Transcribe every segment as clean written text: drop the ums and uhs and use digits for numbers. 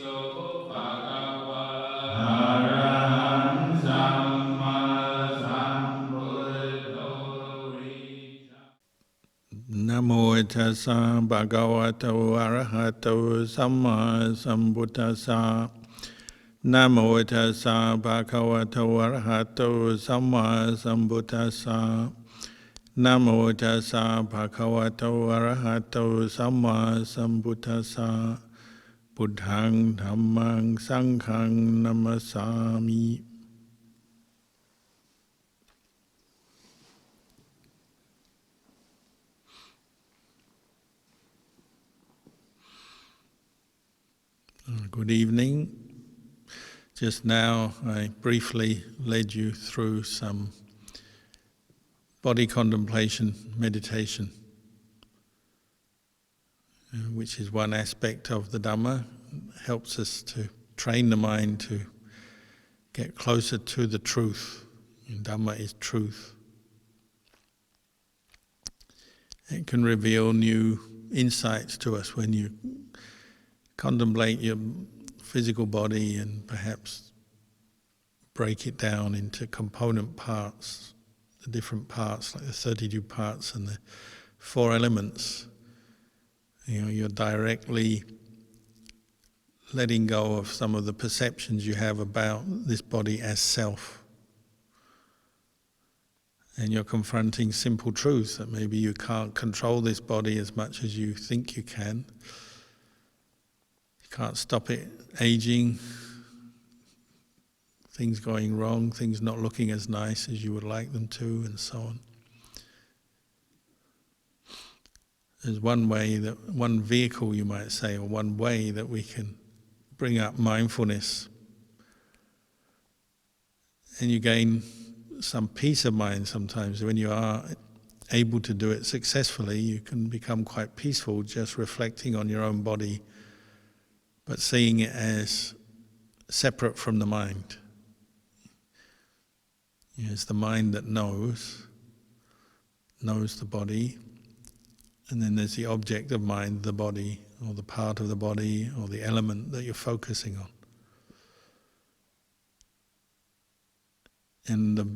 Namo tassa bhagavato arahato samma sambuddhassa. Namo tassa bhagavato arahato samma sambuddhassa. Namo tassa bhagavato arahato samma sambuddhassa. Buddhang dhammang sanghang namasami. Good evening. Just now I briefly led you through some body contemplation meditation, which is one aspect of the Dhamma. It helps us to train the mind to get closer to the truth. And Dhamma is truth. It can reveal new insights to us when you contemplate your physical body and perhaps break it down into component parts, the different parts, like the 32 parts and the 4 elements. You're directly letting go of some of the perceptions you have about this body as self. And you're confronting simple truths that maybe you can't control this body as much as you think you can. Can't stop it aging, things going wrong, things not looking as nice as you would like them to, and so on. There's one vehicle you might say, or one way that we can bring up mindfulness, and you gain some peace of mind sometimes. When you are able to do it successfully, you can become quite peaceful just reflecting on your own body, but seeing it as separate from the mind. It's the mind that knows the body, and then there's the object of mind, the body, or the part of the body, or the element that you're focusing on. And the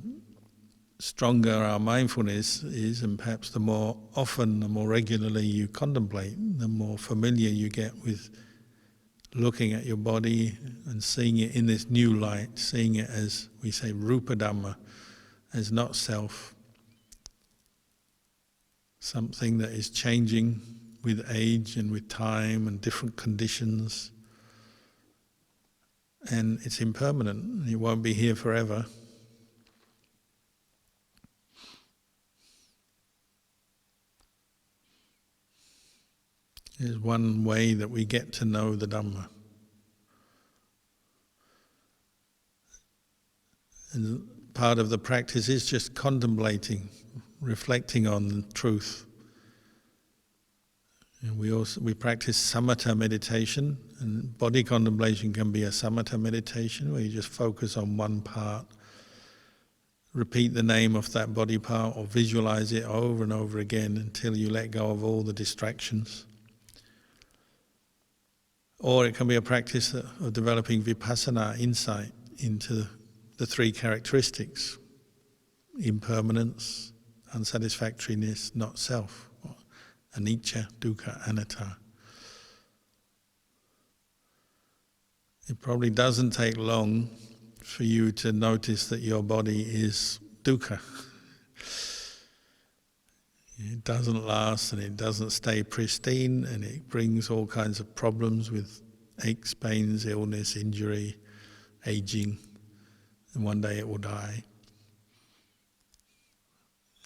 stronger our mindfulness is, and perhaps the more often, the more regularly you contemplate, the more familiar you get with looking at your body and seeing it in this new light, seeing it as, we say, Rupa Dhamma, as not self, something that is changing with age and with time and different conditions, and it's impermanent, it won't be here forever. Is one way that we get to know the Dhamma. And part of the practice is just contemplating, reflecting on the truth. And we practice samatha meditation, and body contemplation can be a samatha meditation where you just focus on one part, repeat the name of that body part or visualize it over and over again until you let go of all the distractions. Or it can be a practice of developing vipassana insight into the 3 characteristics: impermanence, unsatisfactoriness, not self, anicca, dukkha, anatta. It probably doesn't take long for you to notice that your body is dukkha. It doesn't last, and it doesn't stay pristine, and it brings all kinds of problems with aches, pains, illness, injury, aging, and one day it will die.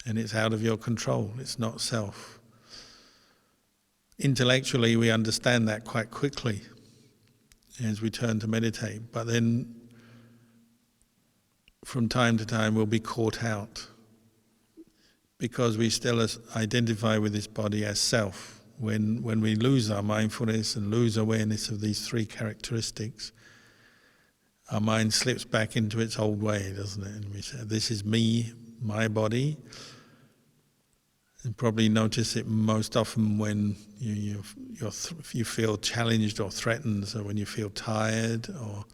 And it's out of your control, it's not self. Intellectually we understand that quite quickly as we turn to meditate, but then from time to time we'll be caught out, because we still identify with this body as self. When we lose our mindfulness and lose awareness of these 3 characteristics, our mind slips back into its old way, doesn't it? And we say, this is me, my body, And probably notice it most often when you feel challenged or threatened, so when you feel tired, or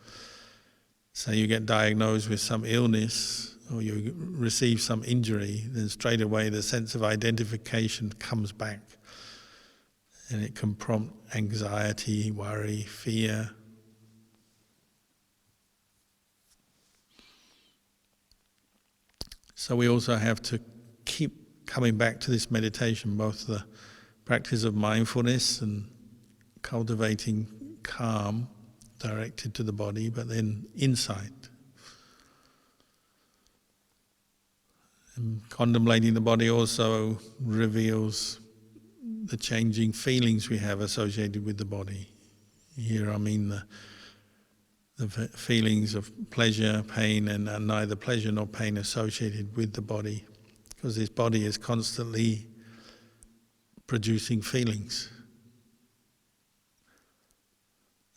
say you get diagnosed with some illness or you receive some injury, then straight away the sense of identification comes back. And it can prompt anxiety, worry, fear. So we also have to keep coming back to this meditation, both the practice of mindfulness and cultivating calm directed to the body, but then insight. And contemplating the body also reveals the changing feelings we have associated with the body. Here I mean the feelings of pleasure, pain, and neither pleasure nor pain associated with the body, because this body is constantly producing feelings.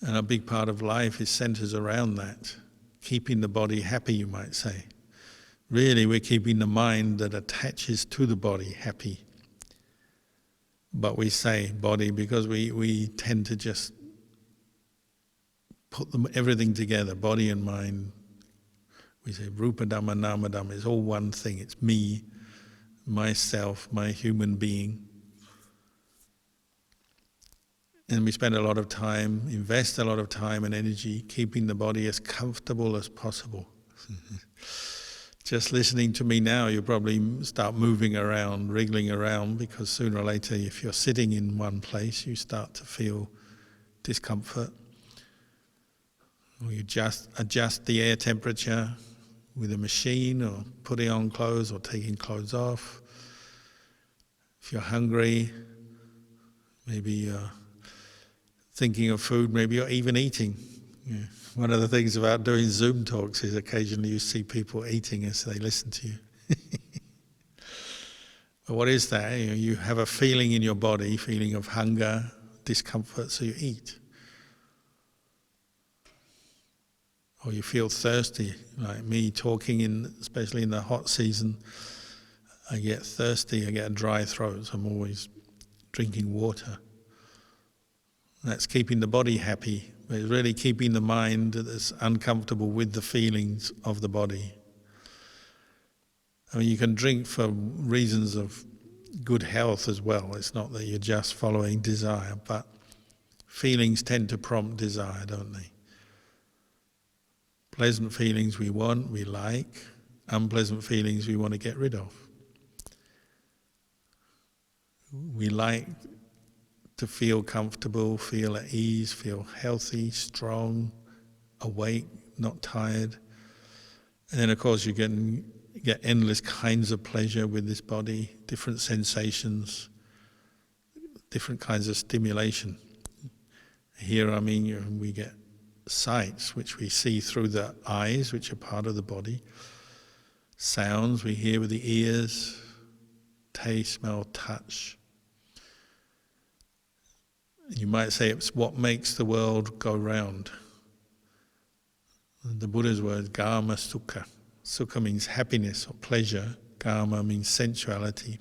And a big part of life is centers around that, keeping the body happy, you might say. Really, we're keeping the mind that attaches to the body happy. But we say body because we tend to just put everything together, body and mind. We say Rupa Dhamma, Nama Dhamma, it's all one thing. It's me, myself, my human being. And we spend a lot of time, invest a lot of time and energy keeping the body as comfortable as possible. Just listening to me now, you probably start moving around, wriggling around, because sooner or later, if you're sitting in one place, you start to feel discomfort. Or you just adjust the air temperature with a machine, or putting on clothes or taking clothes off. If you're hungry, maybe you're thinking of food, maybe you're even eating. Yeah. One of the things about doing Zoom talks is occasionally you see people eating as they listen to you. But what is that? You have a feeling in your body, feeling of hunger, discomfort, so you eat. Or you feel thirsty, like me talking, especially in the hot season, I get thirsty, I get a dry throat, so I'm always drinking water. That's keeping the body happy, but it's really keeping the mind that's uncomfortable with the feelings of the body. I mean, you can drink for reasons of good health as well. It's not that you're just following desire, but feelings tend to prompt desire, don't they? Pleasant feelings we want, we like. Unpleasant feelings we want to get rid of. We like to feel comfortable, feel at ease, feel healthy, strong, awake, not tired. And then of course you get endless kinds of pleasure with this body, different sensations, different kinds of stimulation. Here, I mean, we get sights, which we see through the eyes, which are part of the body. Sounds we hear with the ears, taste, smell, touch. You might say it's what makes the world go round. The Buddha's word, Kama Sukha. Sukha means happiness or pleasure. Kama means sensuality.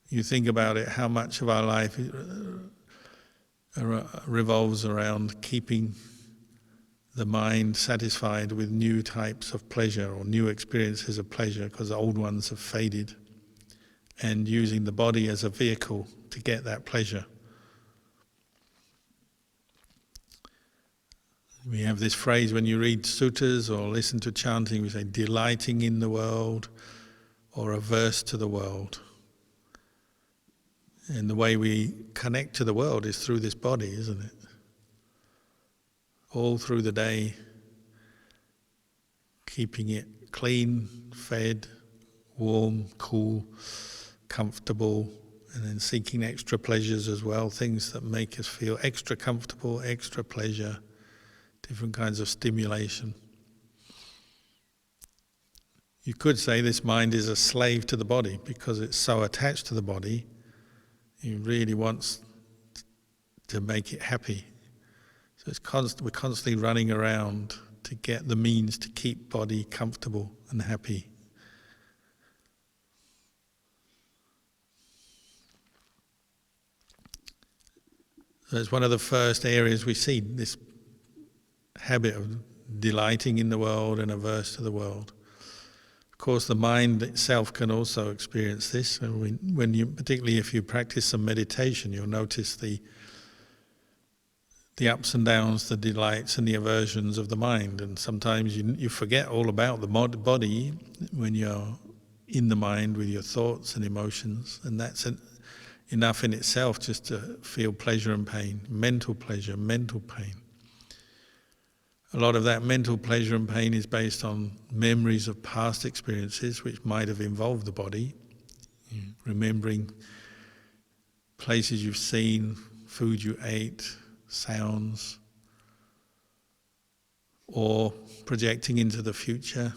You think about it, how much of our life revolves around keeping the mind satisfied with new types of pleasure or new experiences of pleasure because the old ones have faded, and using the body as a vehicle to get that pleasure. We have this phrase when you read suttas or listen to chanting, we say delighting in the world or averse to the world. And the way we connect to the world is through this body, isn't it? All through the day, keeping it clean, fed, warm, cool, comfortable, and then seeking extra pleasures as well, things that make us feel extra comfortable, extra pleasure, different kinds of stimulation. You could say this mind is a slave to the body because it's so attached to the body. It really wants to make it happy. So we're constantly running around to get the means to keep body comfortable and happy. So it's one of the first areas we see, this habit of delighting in the world and averse to the world. Of course, the mind itself can also experience this. And when you, particularly if you practice some meditation, you'll notice the ups and downs, the delights and the aversions of the mind. And sometimes you forget all about the body when you're in the mind with your thoughts and emotions, and that's enough in itself just to feel pleasure and pain, mental pleasure, mental pain. A lot of that mental pleasure and pain is based on memories of past experiences which might have involved the body, remembering places you've seen, food you ate, sounds, or projecting into the future,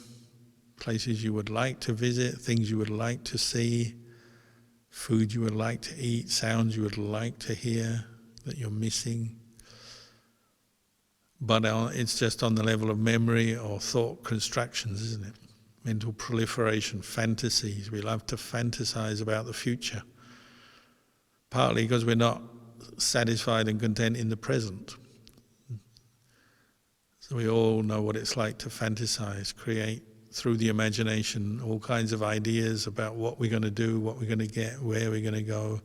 places you would like to visit, things you would like to see, food you would like to eat, sounds you would like to hear that you're missing. But it's just on the level of memory or thought constructions, isn't it? Mental proliferation, fantasies. We love to fantasize about the future, partly because we're not satisfied and content in the present. So we all know what it's like to fantasize, create through the imagination all kinds of ideas about what we're going to do, what we're going to get, where we're going to go.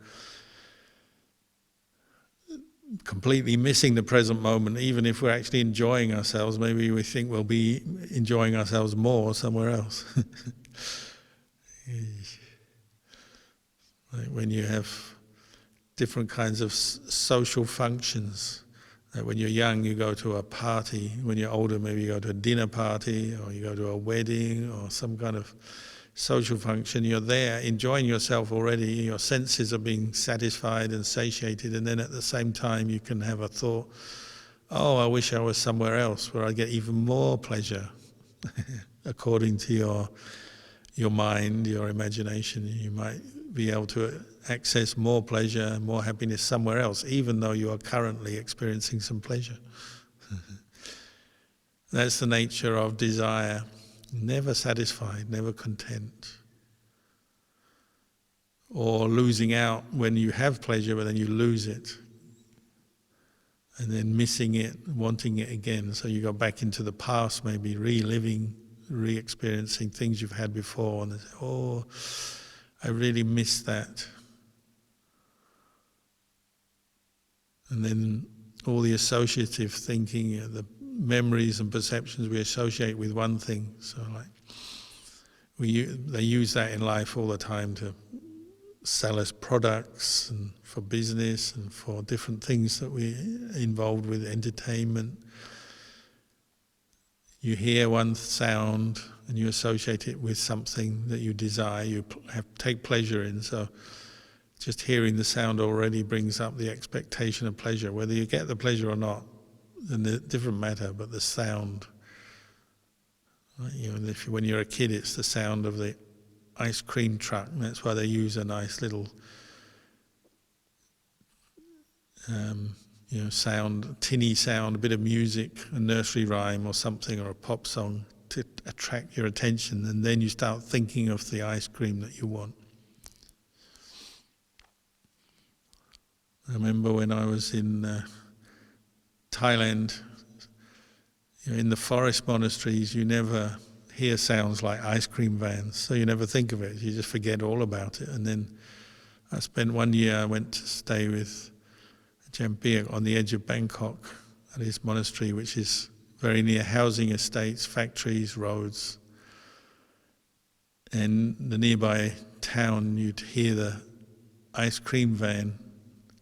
Completely missing the present moment. Even if we're actually enjoying ourselves, maybe we think we'll be enjoying ourselves more somewhere else. Like when you have different kinds of social functions. When you're young, you go to a party. When you're older, maybe you go to a dinner party, or you go to a wedding, or some kind of social function. You're there enjoying yourself already. Your senses are being satisfied and satiated, and then at the same time you can have a thought, oh, I wish I was somewhere else where I get even more pleasure. According to your mind, your imagination, you might be able to access more pleasure and more happiness somewhere else, even though you are currently experiencing some pleasure. That's the nature of desire. Never satisfied, never content. Or losing out when you have pleasure, but then you lose it. And then missing it, wanting it again. So you go back into the past, maybe reliving, re-experiencing things you've had before, and they say, oh, I really miss that. And then all the associative thinking, the memories and perceptions we associate with one thing. So like they use that in life all the time to sell us products and for business and for different things that we're involved with, entertainment. You hear one sound and you associate it with something that you desire, you take pleasure in. So just hearing the sound already brings up the expectation of pleasure. Whether you get the pleasure or not, then a different matter, but the sound. You know, when you're a kid, it's the sound of the ice cream truck, and that's why they use a nice little sound, tinny sound, a bit of music, a nursery rhyme or something, or a pop song to attract your attention, and then you start thinking of the ice cream that you want. I remember when I was in Thailand, in the forest monasteries, you never hear sounds like ice cream vans, so you never think of it. You just forget all about it. And then I spent 1 year, I went to stay with Ajahn Kalyano on the edge of Bangkok at his monastery, which is very near housing estates, factories, roads. And the nearby town, you'd hear the ice cream van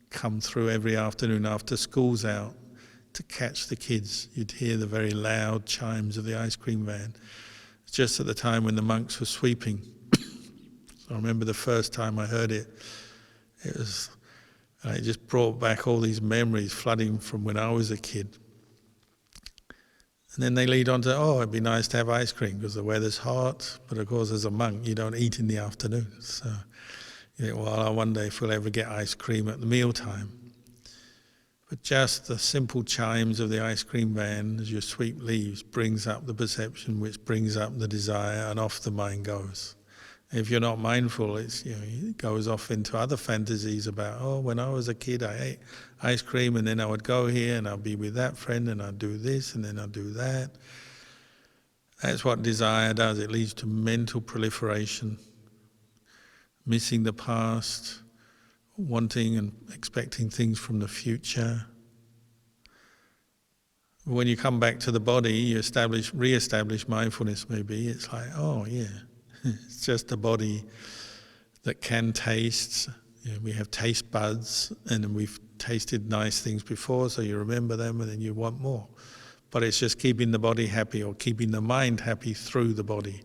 come through every afternoon after school's out to catch the kids. You'd hear the very loud chimes of the ice cream van, just at the time when the monks were sweeping. So I remember the first time I heard it, it just brought back all these memories flooding from when I was a kid. And then they lead on to, oh, it'd be nice to have ice cream because the weather's hot, but of course as a monk you don't eat in the afternoon. So you think, well, I wonder if we'll ever get ice cream at the mealtime. But just the simple chimes of the ice cream van as you sweep leaves brings up the perception, which brings up the desire, and off the mind goes. If you're not mindful, it goes off into other fantasies about, oh, when I was a kid I ate ice cream and then I would go here and I'll be with that friend and I'll do this and then I'll do that. That's what desire does. It leads to mental proliferation, missing the past, wanting and expecting things from the future. When you come back to the body, you re-establish mindfulness maybe. It's like, oh yeah, it's just a body that can taste. We have taste buds and we've tasted nice things before, so you remember them and then you want more. But it's just keeping the body happy or keeping the mind happy through the body.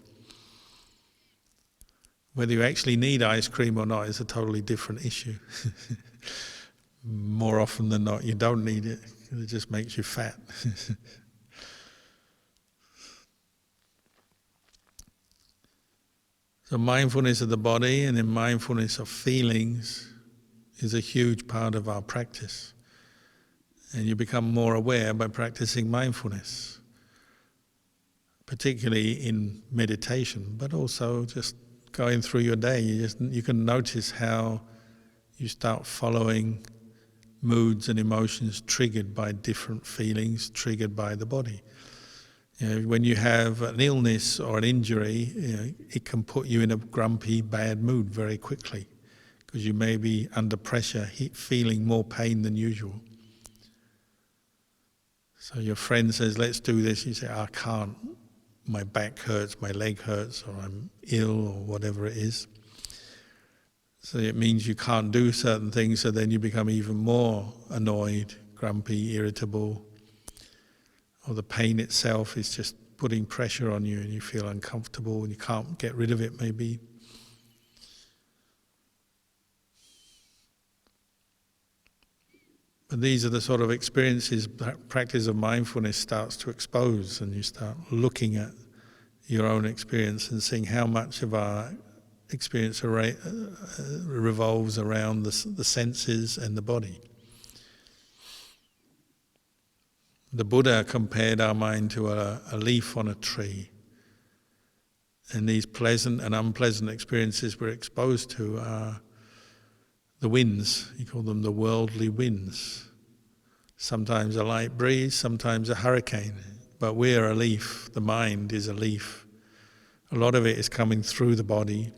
Whether you actually need ice cream or not is a totally different issue. More often than not, you don't need it. It just makes you fat. So mindfulness of the body and then mindfulness of feelings is a huge part of our practice. And you become more aware by practicing mindfulness, particularly in meditation, but also just going through your day. You can notice how you start following moods and emotions triggered by different feelings, triggered by the body. When you have an illness or an injury, it can put you in a grumpy, bad mood very quickly because you may be under pressure, feeling more pain than usual. So your friend says, let's do this. You say, I can't. My back hurts, my leg hurts, or I'm ill, or whatever it is. So it means you can't do certain things, so then you become even more annoyed, grumpy, irritable. Or the pain itself is just putting pressure on you and you feel uncomfortable and you can't get rid of it maybe. But these are the sort of experiences that practice of mindfulness starts to expose, and you start looking at your own experience and seeing how much of our experience revolves around the senses and the body. The Buddha compared our mind to a leaf on a tree. And these pleasant and unpleasant experiences we're exposed to are the winds. He called them the worldly winds. Sometimes a light breeze, sometimes a hurricane. But we're a leaf. The mind is a leaf. A lot of it is coming through the body.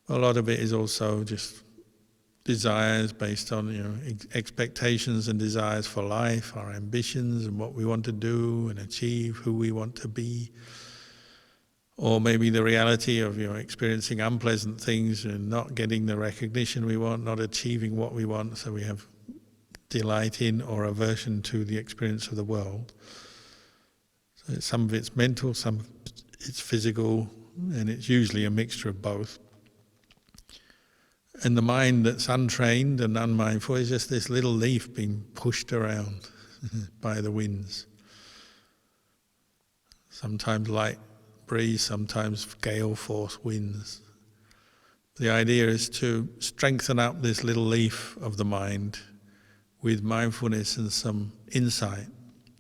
A lot of it is also just desires based on expectations and desires for life, our ambitions and what we want to do and achieve, who we want to be. Or maybe the reality of experiencing unpleasant things and not getting the recognition we want, not achieving what we want, so we have delight in or aversion to the experience of the world. So some of it's mental, some it's physical, and it's usually a mixture of both. And the mind that's untrained and unmindful is just this little leaf being pushed around by the winds. Sometimes light breeze, sometimes gale force winds. The idea is to strengthen up this little leaf of the mind with mindfulness and some insight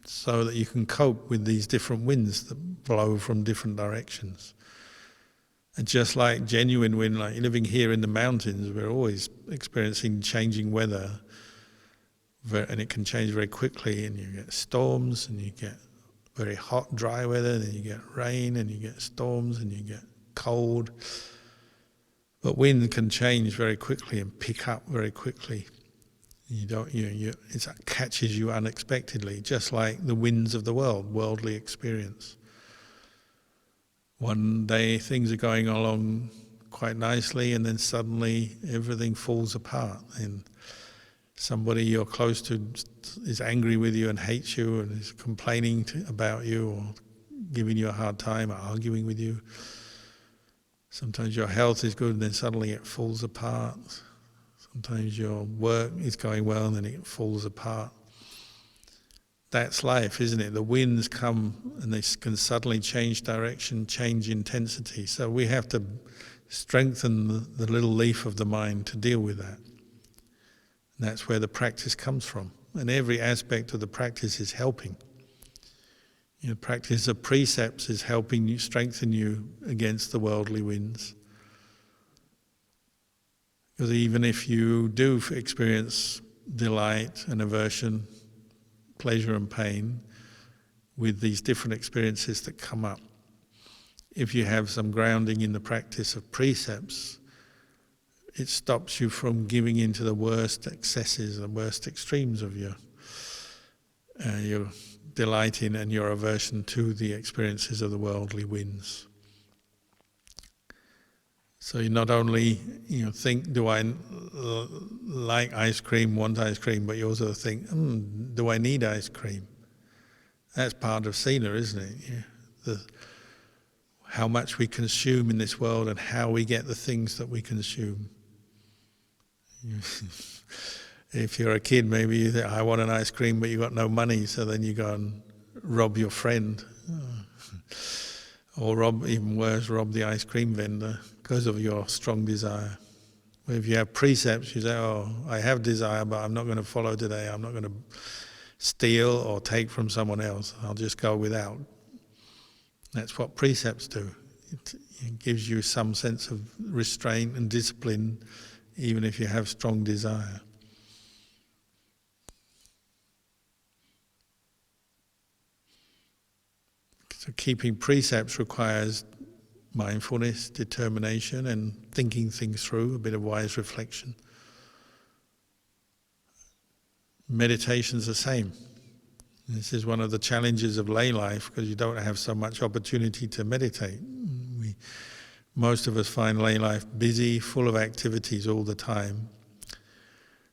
so that you can cope with these different winds that blow from different directions. And just like genuine wind, like living here in the mountains, we're always experiencing changing weather, and it can change very quickly, and you get storms, and you get very hot, dry weather, then you get rain, and you get storms, and you get cold. But wind can change very quickly and pick up very quickly. It catches you unexpectedly, just like the winds of the world, worldly experience. One day things are going along quite nicely and then suddenly everything falls apart and somebody you're close to is angry with you and hates you and is complaining about you or giving you a hard time or arguing with you. Sometimes your health is good and then suddenly it falls apart. Sometimes your work is going well and then it falls apart. That's life, isn't it? The winds come and they can suddenly change direction, change intensity. So we have to strengthen the little leaf of the mind to deal with that. And that's where the practice comes from. And every aspect of the practice is helping. Your practice of precepts is helping you, strengthen you against the worldly winds. Because even if you do experience delight and aversion, pleasure and pain, with these different experiences that come up, if you have some grounding in the practice of precepts, it stops you from giving into the worst excesses, the worst extremes of your delight in and your aversion to the experiences of the worldly winds. So you not only think, do I like ice cream, want ice cream, but you also think, do I need ice cream? That's part of sila, isn't it? How much we consume in this world and how we get the things that we consume. If you're a kid, maybe you think, I want an ice cream, but you got no money, so then you go and rob your friend. Or even worse, rob the ice cream vendor because of your strong desire. But if you have precepts, you say, I have desire, but I'm not going to follow today. I'm not going to steal or take from someone else. I'll just go without. That's what precepts do. It gives you some sense of restraint and discipline, even if you have strong desire. So keeping precepts requires mindfulness, determination, and thinking things through, a bit of wise reflection. Meditation's the same. This is one of the challenges of lay life, because you don't have so much opportunity to meditate. Most of us find lay life busy, full of activities all the time.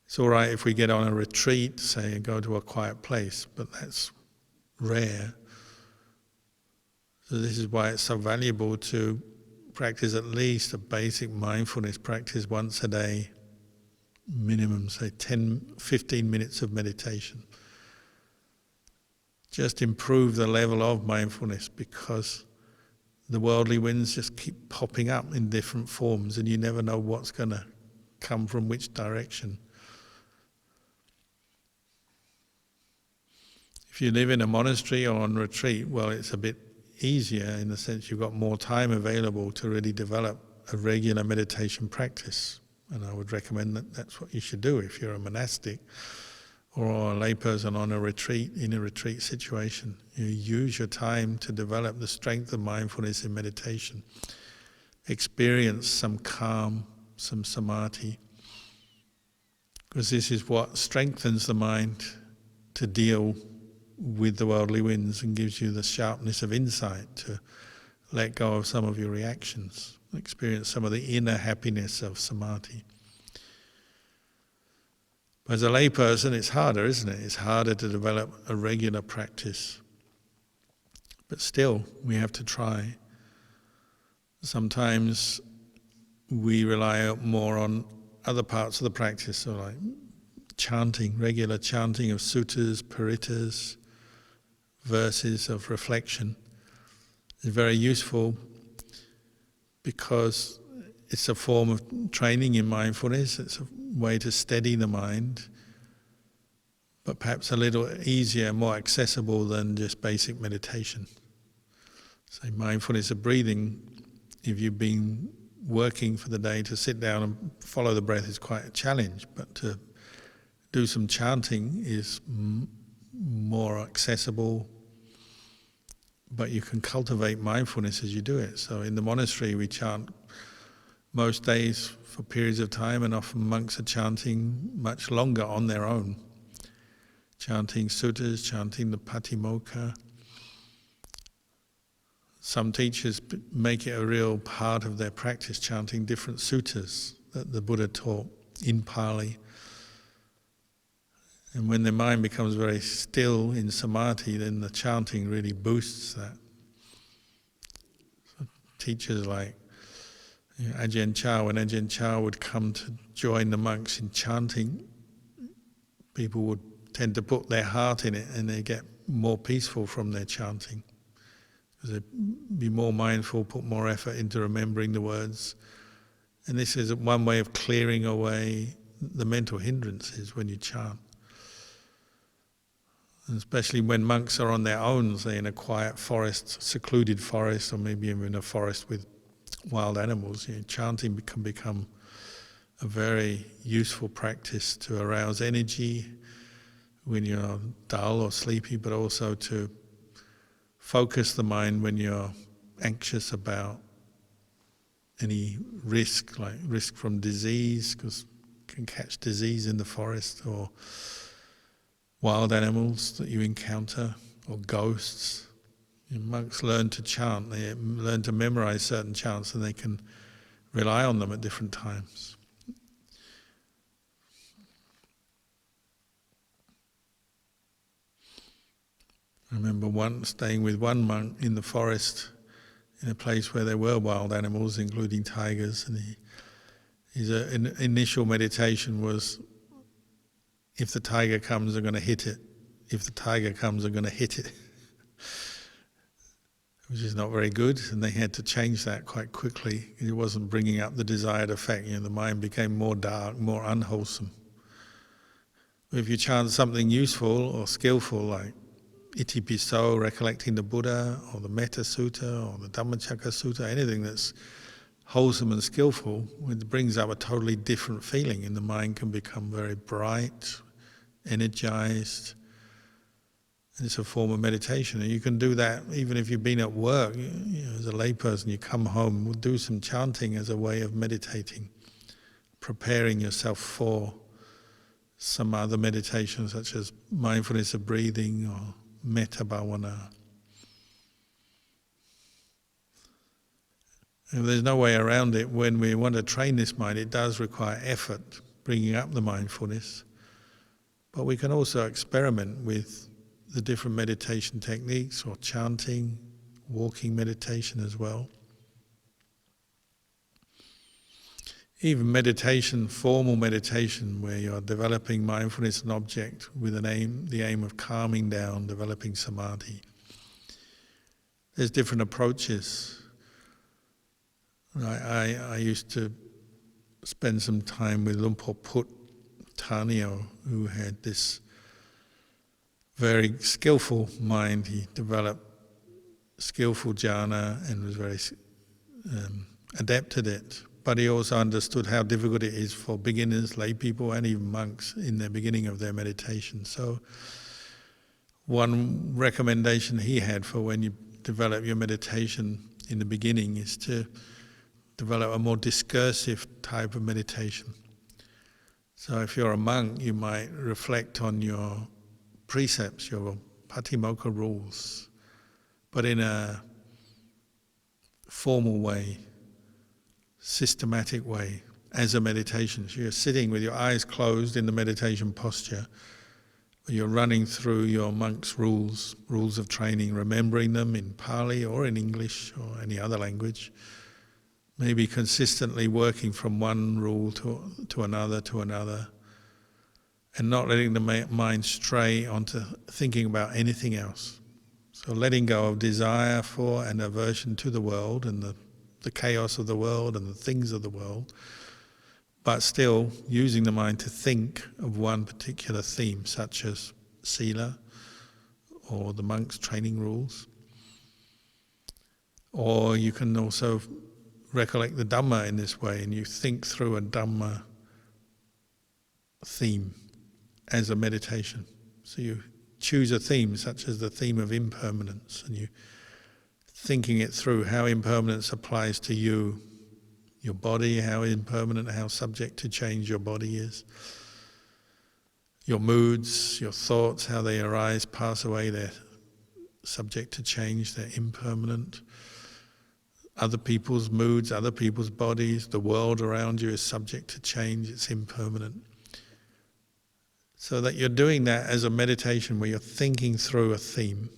It's all right if we get on a retreat, say, and go to a quiet place, but that's rare. So this is why it's so valuable to practice at least a basic mindfulness practice once a day, minimum, say 10-15 minutes of meditation. Just improve the level of mindfulness, because the worldly winds just keep popping up in different forms and you never know what's going to come from which direction. If you live in a monastery or on retreat, well, it's a bit easier in the sense you've got more time available to really develop a regular meditation practice. And I would recommend that that's what you should do if you're a monastic or a layperson on a retreat, in a retreat situation. You use your time to develop the strength of mindfulness in meditation. Experience some calm, some samadhi, because this is what strengthens the mind to deal with the worldly winds and gives you the sharpness of insight to let go of some of your reactions, experience some of the inner happiness of samadhi. As a layperson, it's harder, isn't it? It's harder to develop a regular practice. But still, we have to try. Sometimes we rely more on other parts of the practice, so like chanting, regular chanting of suttas, parittas, verses of reflection is very useful, because it's a form of training in mindfulness. It's a way to steady the mind, but perhaps a little easier, more accessible than just basic meditation. Say mindfulness of breathing, if you've been working for the day, to sit down and follow the breath is quite a challenge, but to do some chanting is more accessible, but you can cultivate mindfulness as you do it. So in the monastery we chant most days for periods of time, and often monks are chanting much longer on their own. Chanting suttas, chanting the Patimokkha. Some teachers make it a real part of their practice, chanting different suttas that the Buddha taught in Pali. And when their mind becomes very still in samadhi, then the chanting really boosts that. So teachers like Ajahn Chah, when Ajahn Chah would come to join the monks in chanting, people would tend to put their heart in it and they get more peaceful from their chanting. Because they'd be more mindful, put more effort into remembering the words. And this is one way of clearing away the mental hindrances when you chant. And especially when monks are on their own, say in a quiet forest, secluded forest, or maybe even in a forest with wild animals, chanting can become a very useful practice to arouse energy when you're dull or sleepy, but also to focus the mind when you're anxious about any risk, like risk from disease, because you can catch disease in the forest, or wild animals that you encounter, or ghosts. Monks learn to chant, they learn to memorize certain chants, and they can rely on them at different times. I remember once staying with one monk in the forest in a place where there were wild animals, including tigers, and his initial meditation was, if the tiger comes, I'm going to hit it. If the tiger comes, I'm going to hit it. Which is not very good, and they had to change that quite quickly. It wasn't bringing up the desired effect. The mind became more dark, more unwholesome. If you chant something useful or skillful, like Iti Piso, recollecting the Buddha, or the Metta Sutta, or the Dhammacakka Sutta, anything that's wholesome and skillful, it brings up a totally different feeling, and the mind can become very bright, energized. And it's a form of meditation, and you can do that even if you've been at work. As a layperson, you come home, do some chanting as a way of meditating, preparing yourself for some other meditation, such as mindfulness of breathing or metta bhavana. And there's no way around it. When we want to train this mind, it does require effort, bringing up the mindfulness. But we can also experiment with the different meditation techniques, or chanting, walking meditation as well. Even meditation, formal meditation, where you're developing mindfulness and object with the aim of calming down, developing samadhi. There's different approaches. I used to spend some time with Lumpur Put Tanio, who had this very skillful mind. He developed skillful jhana and was very adept at it. But he also understood how difficult it is for beginners, lay people, and even monks in the beginning of their meditation. So one recommendation he had for when you develop your meditation in the beginning is to develop a more discursive type of meditation. So if you're a monk, you might reflect on your precepts, your patimokkha rules, but in a formal way, systematic way, as a meditation. So you're sitting with your eyes closed in the meditation posture, but you're running through your monk's rules of training, remembering them in Pali or in English or any other language, maybe consistently working from one rule to another, and not letting the mind stray onto thinking about anything else. So letting go of desire for and aversion to the world and the chaos of the world and the things of the world, but still using the mind to think of one particular theme, such as sila or the monk's training rules. Or you can also recollect the Dhamma in this way, and you think through a Dhamma theme as a meditation. So you choose a theme, such as the theme of impermanence, and you thinking it through, how impermanence applies to you, your body, how impermanent, how subject to change your body is. Your moods, your thoughts, how they arise, pass away, they're subject to change, they're impermanent. Other people's moods, other people's bodies, the world around you is subject to change, it's impermanent. So that you're doing that as a meditation where you're thinking through a theme,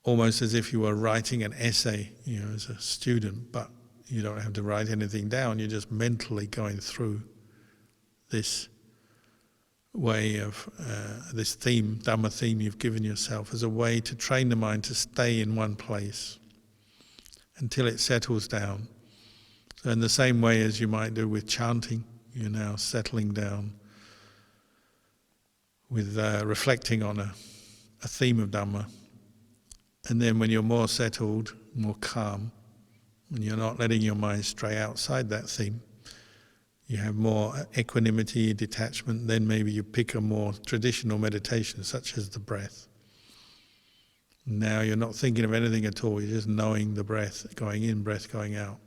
almost as if you were writing an essay, as a student, but you don't have to write anything down, you're just mentally going through this way of, this theme, Dhamma theme you've given yourself, as a way to train the mind to stay in one place until it settles down. So in the same way as you might do with chanting, you're now settling down with reflecting on a theme of Dhamma. And then when you're more settled, more calm, and you're not letting your mind stray outside that theme, you have more equanimity, detachment, then maybe you pick a more traditional meditation, such as the breath. Now you're not thinking of anything at all, you're just knowing the breath going in, breath going out.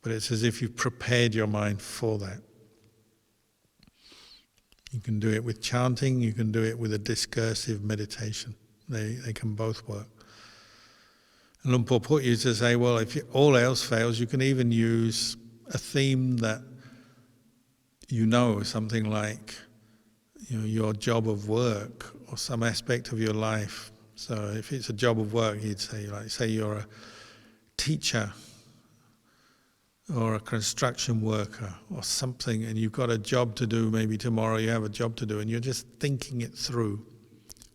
But it's as if you've prepared your mind for that. You can do it with chanting, you can do it with a discursive meditation. They can both work. And Luang Por put you to say, well, if all else fails, you can even use a theme that you know, something like your job of work or some aspect of your life. So if it's a job of work, he'd say, like, say you're a teacher or a construction worker or something, and you've got a job to do, maybe tomorrow you have a job to do, and you're just thinking it through,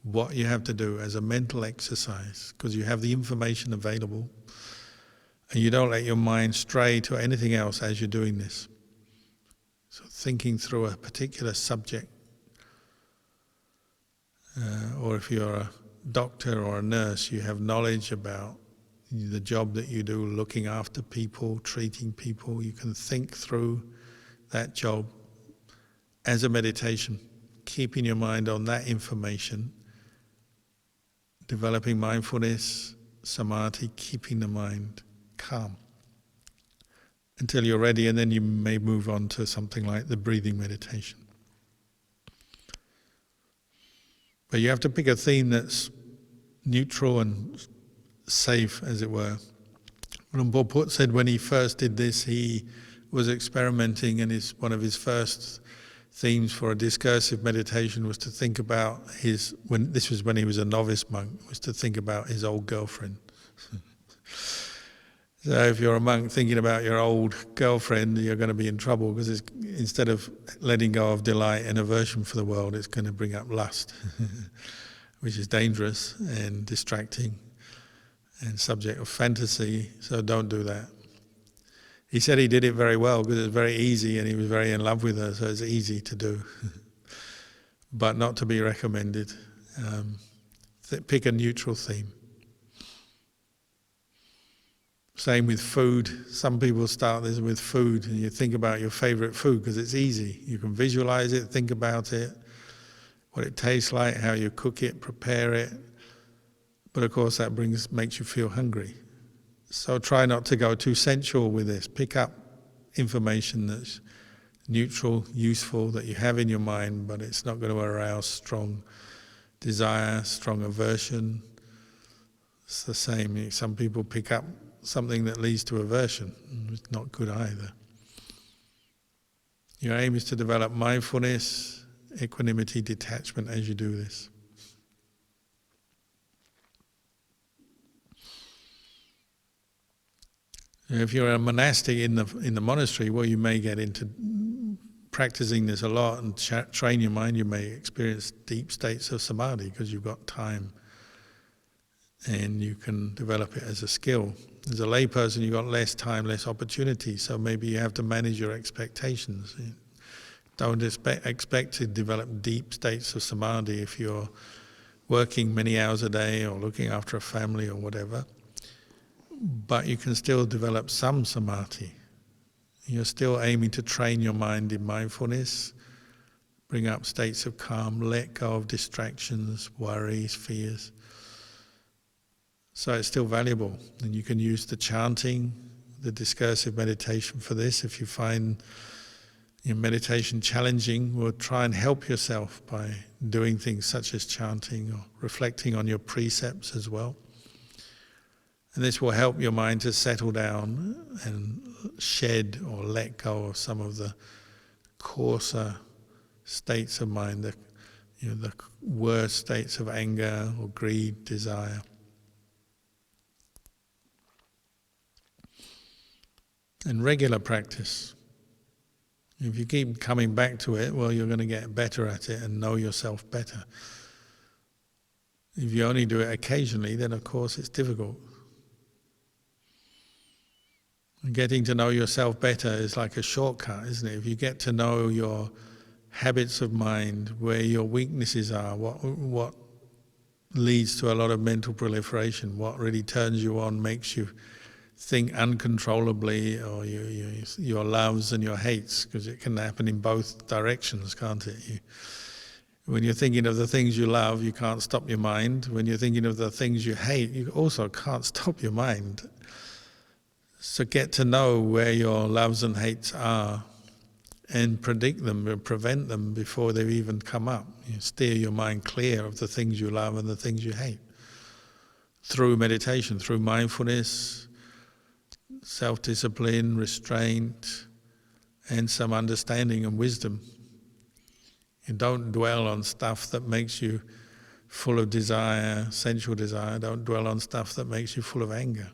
what you have to do as a mental exercise, because you have the information available, and you don't let your mind stray to anything else as you're doing this. So thinking through a particular subject, or if you're a doctor or a nurse, you have knowledge about the job that you do, looking after people, treating people. You can think through that job as a meditation, keeping your mind on that information, developing mindfulness, samadhi, keeping the mind calm until you're ready, and then you may move on to something like the breathing meditation. But you have to pick a theme that's neutral and safe, as it were. Luang Por Phut said when he first did this, he was experimenting, and one of his first themes for a discursive meditation was to think about this was when he was a novice monk, was to think about his old girlfriend. So if you're a monk thinking about your old girlfriend, you're going to be in trouble, because instead of letting go of delight and aversion for the world, it's going to bring up lust, which is dangerous and distracting and subject of fantasy, so don't do that. He said he did it very well because it was very easy and he was very in love with her, so it's easy to do. But not to be recommended. Pick a neutral theme. Same with food. Some people start this with food, and you think about your favorite food because it's easy. You can visualize it, think about it, what it tastes like, how you cook it, prepare it. But of course that makes you feel hungry. So try not to go too sensual with this. Pick up information that's neutral, useful, that you have in your mind, but it's not going to arouse strong desire, strong aversion. It's the same. Some people pick up something that leads to aversion. It's not good either. Your aim is to develop mindfulness, equanimity, detachment as you do this. If you're a monastic in the monastery, well, you may get into practicing this a lot and train your mind. You may experience deep states of samadhi because you've got time and you can develop it as a skill. As a layperson, you've got less time, less opportunity, so maybe you have to manage your expectations. Don't expect to develop deep states of samadhi if you're working many hours a day or looking after a family or whatever. But you can still develop some samadhi. You're still aiming to train your mind in mindfulness, bring up states of calm, let go of distractions, worries, fears. So it's still valuable, and you can use the chanting, the discursive meditation for this. If you find your meditation challenging, well, try and help yourself by doing things such as chanting or reflecting on your precepts as well. And this will help your mind to settle down and shed or let go of some of the coarser states of mind, the worst states of anger or greed, desire. And regular practice. If you keep coming back to it, well, you're going to get better at it and know yourself better. If you only do it occasionally, then of course it's difficult. And getting to know yourself better is like a shortcut, isn't it? If you get to know your habits of mind, where your weaknesses are, what leads to a lot of mental proliferation, what really turns you on, makes you think uncontrollably, or your loves and your hates, because it can happen in both directions, can't it? When you're thinking of the things you love, you can't stop your mind. When you're thinking of the things you hate, you also can't stop your mind. So get to know where your loves and hates are and predict them or prevent them before they've even come up. You steer your mind clear of the things you love and the things you hate. Through meditation, through mindfulness, self-discipline, restraint, and some understanding and wisdom. You don't dwell on stuff that makes you full of desire, sensual desire. Don't dwell on stuff that makes you full of anger.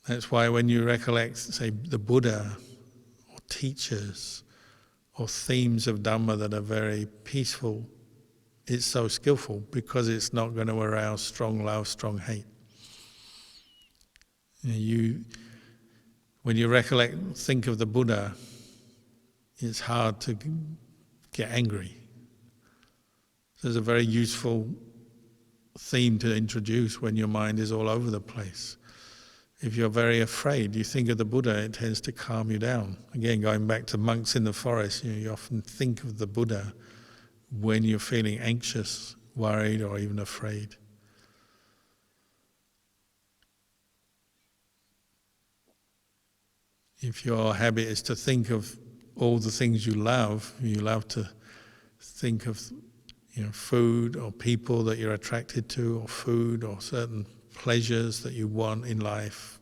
That's why when you recollect, say, the Buddha, or teachers, or themes of Dhamma that are very peaceful, it's so skillful because it's not going to arouse strong love, strong hate. When you recollect, think of the Buddha, it's hard to get angry. So it's a very useful theme to introduce when your mind is all over the place. If you're very afraid, you think of the Buddha, it tends to calm you down. Again, going back to monks in the forest, you often think of the Buddha when you're feeling anxious, worried, or even afraid. If your habit is to think of all the things you love to think of food or people that you're attracted to, or food or certain pleasures that you want in life,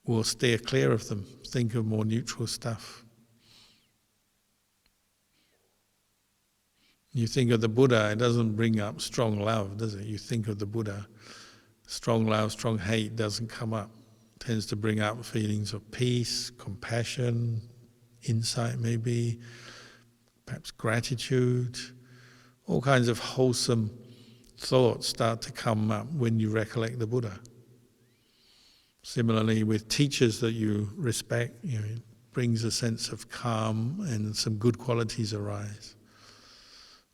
will steer clear of them. Think of more neutral stuff. You think of the Buddha, it doesn't bring up strong love, does it? You think of the Buddha, strong love, strong hate doesn't come up. It tends to bring up feelings of peace, compassion, insight maybe, perhaps gratitude. All kinds of wholesome thoughts start to come up when you recollect the Buddha. Similarly, with teachers that you respect, it brings a sense of calm and some good qualities arise.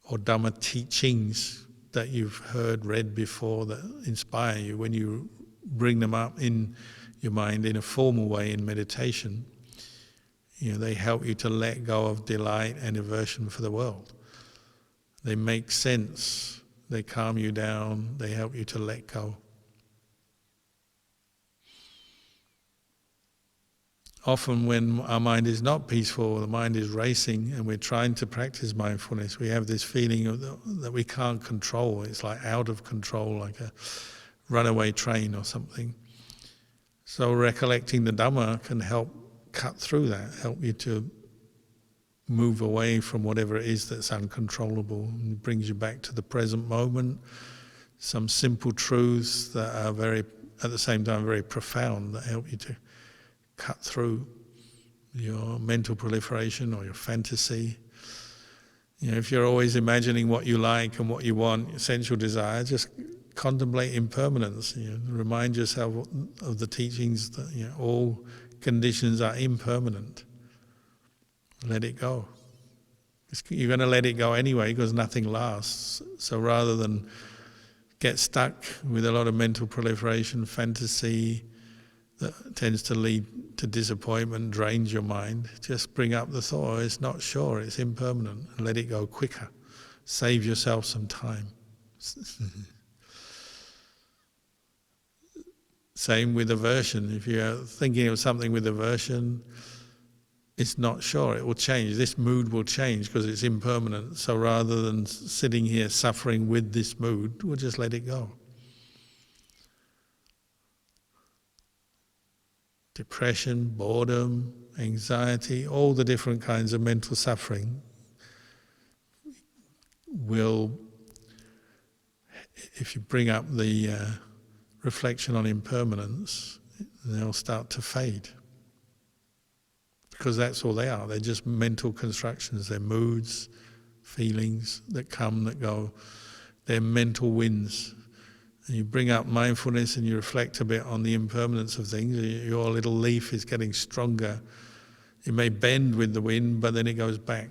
Or Dhamma teachings that you've heard, read before that inspire you, when you bring them up in your mind in a formal way in meditation, they help you to let go of delight and aversion for the world. They make sense, they calm you down, they help you to let go. Often when our mind is not peaceful, the mind is racing and we're trying to practice mindfulness, we have this feeling that we can't control. It's like out of control, like a runaway train or something. So recollecting the Dhamma can help cut through that, help you to move away from whatever it is that's uncontrollable, and brings you back to the present moment, some simple truths that are at the same time very profound, that help you to cut through your mental proliferation or your fantasy. If you're always imagining what you like and what you want, sensual desire, just contemplate impermanence. Remind yourself of the teachings that all conditions are impermanent. Let it go. You're going to let it go anyway because nothing lasts. So rather than get stuck with a lot of mental proliferation, fantasy that tends to lead to disappointment, drains your mind, just bring up the thought, it's not sure, it's impermanent, and let it go quicker. Save yourself some time. Same with aversion. If you're thinking of something with aversion, it's not sure, it will change. This mood will change because it's impermanent. So rather than sitting here suffering with this mood, we'll just let it go. Depression, boredom, anxiety, all the different kinds of mental suffering will, if you bring up the reflection on impermanence, they'll start to fade. Because that's all they are. They're just mental constructions. They're moods, feelings that come, that go. They're mental winds. And you bring up mindfulness and you reflect a bit on the impermanence of things. Your little leaf is getting stronger It may bend with the wind, but then it goes back.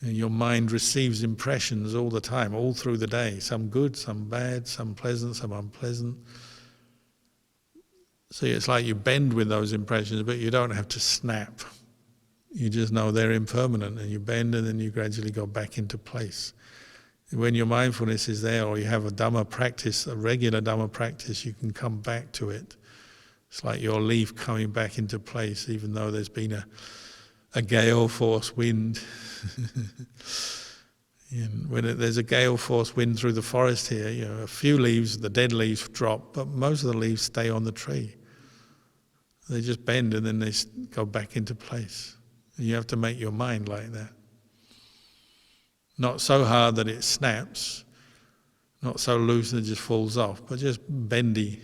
And your mind receives impressions all the time, all through the day, some good, some bad, some pleasant, some unpleasant. So it's like you bend with those impressions, but you don't have to snap. You just know they're impermanent, and you bend and then you gradually go back into place. When your mindfulness is there, or you have a Dhamma practice, a regular Dhamma practice, you can come back to it. It's like your leaf coming back into place, even though there's been a gale force wind. And when there's a gale force wind through the forest here, a few leaves, the dead leaves drop, but most of the leaves stay on the tree. They just bend and then they go back into place. And you have to make your mind like that. Not so hard that it snaps, not so loose that it just falls off, but just bendy,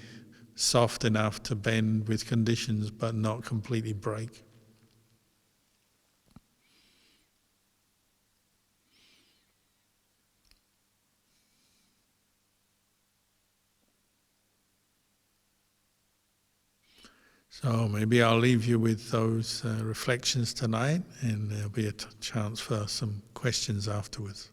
soft enough to bend with conditions but not completely break. So maybe I'll leave you with those reflections tonight, and there'll be a chance for some questions afterwards.